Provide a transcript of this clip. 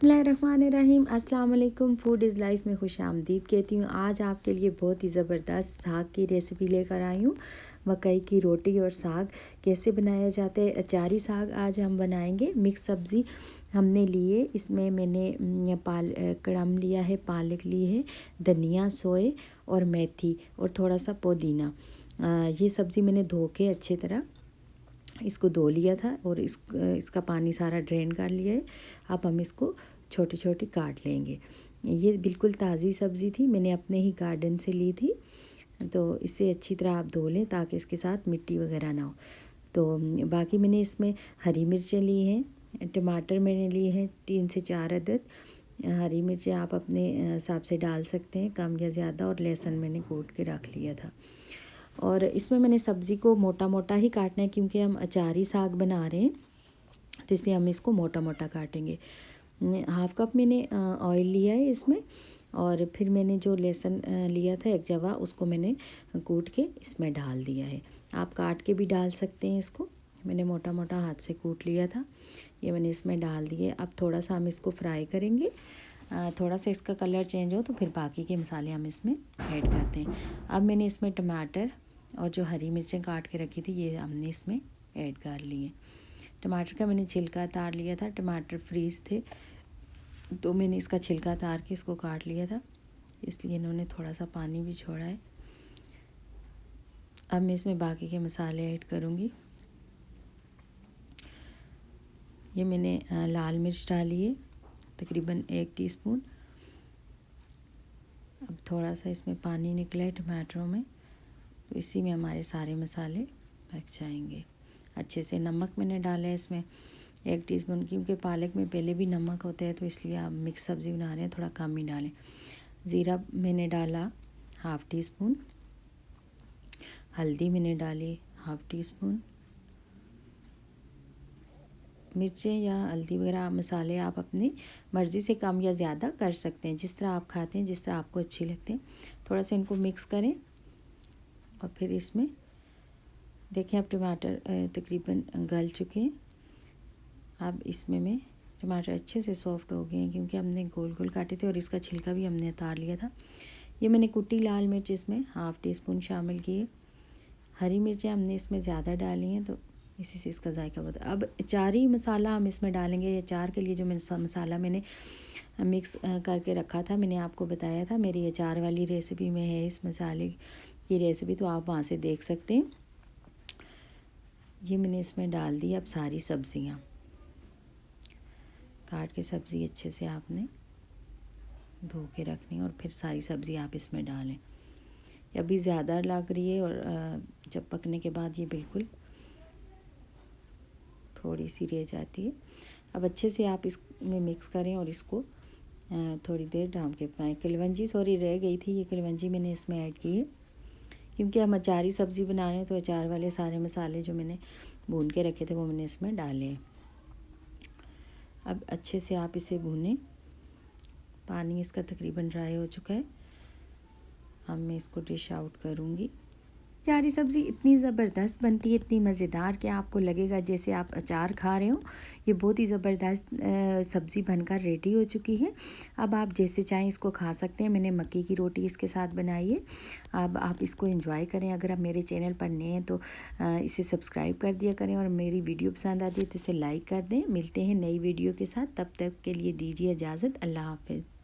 बिस्मिल्लाहिर्रहमानिर्रहीम। अस्सलाम वालेकुम। फूड इज़ लाइफ में खुश आमदीद कहती हूँ। आज आपके लिए बहुत ही ज़बरदस्त साग की रेसिपी लेकर आई हूँ। मकई की रोटी और साग कैसे बनाया जाता है। अचारी साग आज हम बनाएंगे। मिक्स सब्ज़ी हमने लिए, इसमें मैंने कड़म लिया है, पालक ली है, धनिया, सोए और मेथी और थोड़ा सा पुदीना। ये सब्ज़ी मैंने धो के अच्छी तरह इसको धो लिया था और इसका पानी सारा ड्रेन कर लिया है। अब हम इसको छोटी छोटी काट लेंगे। ये बिल्कुल ताज़ी सब्ज़ी थी, मैंने अपने ही गार्डन से ली थी। तो इसे अच्छी तरह आप धो लें ताकि इसके साथ मिट्टी वगैरह ना हो। तो बाकी मैंने इसमें हरी मिर्चें ली हैं, टमाटर मैंने लिए हैं 3 से 4 अदद। हरी मिर्चें आप अपने हिसाब से डाल सकते हैं, कम या ज़्यादा। और लहसुन मैंने कूट के रख लिया था। और इसमें मैंने सब्ज़ी को मोटा मोटा ही काटना है क्योंकि हम अचारी साग बना रहे हैं, तो इसलिए हम इसको मोटा मोटा काटेंगे। हाफ़ कप मैंने ऑयल लिया है इसमें। और फिर मैंने जो लहसुन लिया था एक जवा, उसको मैंने कूट के इसमें डाल दिया है। आप काट के भी डाल सकते हैं इसको। मैंने मोटा मोटा हाथ से कूट लिया था, ये मैंने इसमें डाल दिए। अब थोड़ा सा हम इसको फ्राई करेंगे। थोड़ा सा इसका कलर चेंज हो तो फिर बाकी के मसाले हम इसमें ऐड करते हैं। अब मैंने इसमें टमाटर और जो हरी मिर्चें काट के रखी थी ये हमने इसमें ऐड कर लिए। टमाटर का मैंने छिलका उतार लिया था, टमाटर फ्रीज़ थे तो मैंने इसका छिलका उतार के इसको काट लिया था, इसलिए इन्होंने थोड़ा सा पानी भी छोड़ा है। अब मैं इसमें बाकी के मसाले ऐड करूँगी। ये मैंने लाल मिर्च डाली है तकरीबन 1 टीस्पून। अब थोड़ा सा इसमें पानी निकला है टमाटरों में, तो इसी में हमारे सारे मसाले पक जाएंगे अच्छे से। नमक मैंने डाला है इसमें 1 टीस्पून, क्योंकि पालक में पहले भी नमक होता है, तो इसलिए आप मिक्स सब्ज़ी बना रहे हैं थोड़ा कम ही डालें। ज़ीरा मैंने डाला ½ टीस्पून, हल्दी मैंने डाली ½ टीस्पून। मिर्चें या हल्दी वगैरह मसाले आप अपनी मर्ज़ी से कम या ज़्यादा कर सकते हैं, जिस तरह आप खाते हैं, जिस तरह आपको अच्छी लगते हैं। थोड़ा सा इनको मिक्स करें और फिर इसमें देखें अब टमाटर तकरीबन गल चुके हैं। अब इसमें मैं टमाटर अच्छे से सॉफ़्ट हो गए हैं क्योंकि हमने गोल गोल काटे थे और इसका छिलका भी हमने उतार लिया था। ये मैंने कुटी लाल मिर्च इसमें ½ टीस्पून शामिल किए। हरी मिर्चें हमने इसमें ज़्यादा डाली हैं तो इसी से इसका जायका बहुत। अब अचारी मसाला हम इसमें डालेंगे। अचार के लिए जो मसाला मैंने मिक्स करके रखा था, मैंने आपको बताया था मेरी अचार वाली रेसिपी में है इस मसाले की रेसिपी, तो आप वहाँ से देख सकते हैं। ये मैंने इसमें डाल दी। अब सारी सब्ज़ियाँ काट के सब्ज़ी अच्छे से आपने धो के रखनी और फिर सारी सब्ज़ी आप इसमें डालें। अभी ज़्यादा लग रही है और जब पकने के बाद ये बिल्कुल थोड़ी सी रह जाती है। अब अच्छे से आप इसमें मिक्स करें और इसको थोड़ी देर ढाँप के पकाएं। कलवंजी रह गई थी, ये कलवंजी मैंने इसमें ऐड की है क्योंकि हम अचारी सब्ज़ी बना रहे हैं, तो अचार वाले सारे मसाले जो मैंने भून के रखे थे वो मैंने इसमें डाले हैं। अब अच्छे से आप इसे भूनें। पानी इसका तकरीबन ड्राई हो चुका है। अब मैं इसको डिश आउट करूँगी। अचारी सब्ज़ी इतनी ज़बरदस्त बनती है, इतनी मज़ेदार कि आपको लगेगा जैसे आप अचार खा रहे हो। ये बहुत ही ज़बरदस्त सब्ज़ी बनकर रेडी हो चुकी है। अब आप जैसे चाहें इसको खा सकते हैं। मैंने मक्की की रोटी इसके साथ बनाई है। अब आप इसको एंजॉय करें। अगर आप मेरे चैनल पर नए हैं तो इसे सब्सक्राइब कर दिया करें और मेरी वीडियो पसंद आती है तो इसे लाइक कर दें। मिलते हैं नई वीडियो के साथ, तब तक के लिए दीजिए इजाज़त। अल्लाह हाफ़िज़।